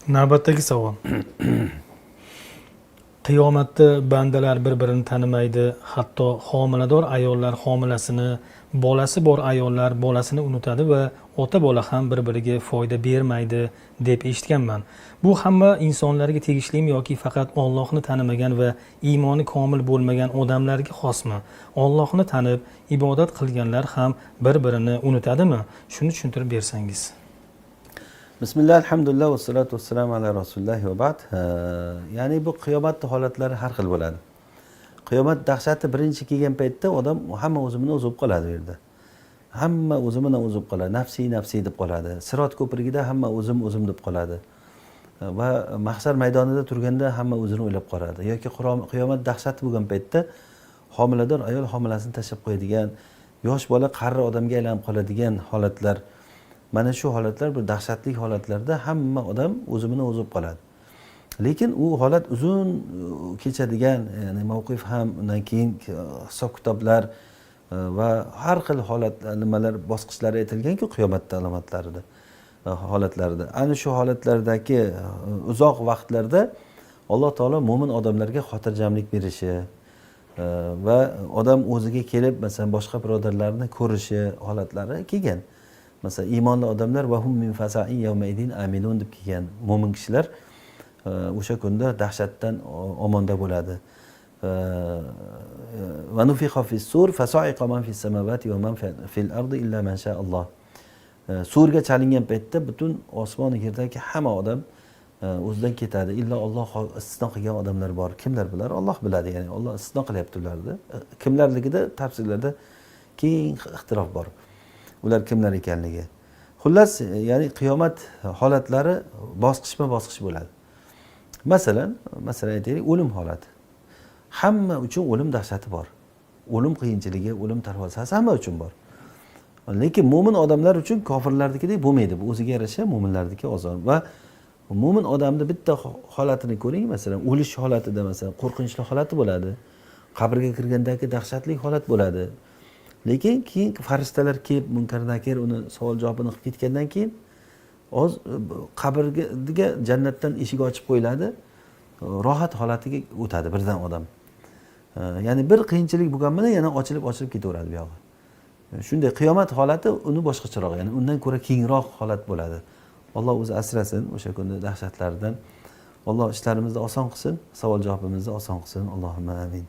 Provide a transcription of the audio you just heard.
Navbatdagi savol. Qiyomatda bandalar bir-birini tanimaydi. Hatto homilador ayollar homilasini, bolasi bor ayollar bolasini unutadi va ota-bola ham bir-biriga foyda bermaydi deb eshitganman. Bu hamma insonlarga tegishlimi yoki faqat Allohni tanimagan va iymoni komil bo'lmagan odamlarga xosmi? Allohni tanib, ibodat qilganlar ham bir-birini unutadimi? Shuni tushuntirib bersangiz. Bismillah, alhamdulillah, va salatu vassalamu ala rasulillah va ba'd. Ya'ni bu qiyomat holatlari har xil bo'ladi. Qiyomat dahshati birinchi kelgan paytda odam hamma o'zini o'zi bo'lib qoladi bu yerda. Hamma o'zini o'zi bo'lib qoladi, nafsi nafsi deb qoladi. Sirot ko'prigida hamma o'zim deb qoladi. Va mahshar maydonida turganda hamma o'zini o'ylab qoladi. Yoki qiyomat dahshati bo'lgan paytda homilador ayol homilasini tashlab qo'yadigan, yosh bola qarri odamga aylanib qoladigan holatlar. Mana shu holatlar bir dahshatli holatlarda hamma odam o'zini o'zi bo'lib qoladi. Lekin u holat uzun kechadigan, ya'ni mavqif ham, undan keyin hisob kitoblar va har xil holatlar, nimalar bosqichlari aytilgan-ku qiyomat alomatlarida, holatlarida. Ana shu holatlardagi uzoq vaqtlarda Alloh taolo mo'min odamlarga xotirjamlik berishi va odam o'ziga kelib, masalan, boshqa birodarlarni ko'rishi holatlari kelgan. Mesela iymonli odamlar va hum min fasa'in yawmaidin aminun deb kelgan mo'min kishilar o'sha kunda dahshatdan omonda bo'ladi. Va nufixa fis-sur fasa'iqa man fis samawati va man fil ardi illa man sha Alloh. Surga chalingan paytda butun osmon yerdagi hamma odam o'zidan ketadi. Illo Alloh istisno qilgan odamlar bor. Kimlar bular? Alloh biladi, ya'ni Alloh istisno qilyapti ularni. Kimlarligida tafsirlarda keng ixtilof bor. Ular kimlar ekanligi. Xullas, ya'ni qiyomat holatlari bosqichma-bosqich bo'ladi. Masalan aytaylik, o'lim holati. Hamma uchun o'lim dahshati bor. O'lim qiyinchiligi, o'lim tarvosasi hamma uchun bor. Lekin mo'min odamlar uchun kofirlardagidek bo'lmaydi. Bu o'ziga yarasha mo'minlardagi oson va mo'min odamning bitta holatini ko'ring, masalan, o'lish holatida masalan qo'rqinchli holati bo'ladi. Qabrga kirgandagi dahshatli holat bo'ladi. Lekin keyin farishtalar kelib Munkar Nakir uni savol javobini qilib ketgandan keyin qabrga jannatdan eshik ochib qo'yiladi. Rohat holatiga o'tadi birdan odam. Ya'ni bir qiyinchilik bo'lgan bilan yana ochilib ketaveradi bu yog'i. Shunday qiyomat holati uni boshqacharoq, ya'ni undan ko'ra kengroq holat bo'ladi. Alloh o'zi asrasin o'sha kunda dahshatlardan. Alloh ishlarimizni oson qilsin, savol javobimizni oson qilsin. Allohumma amin.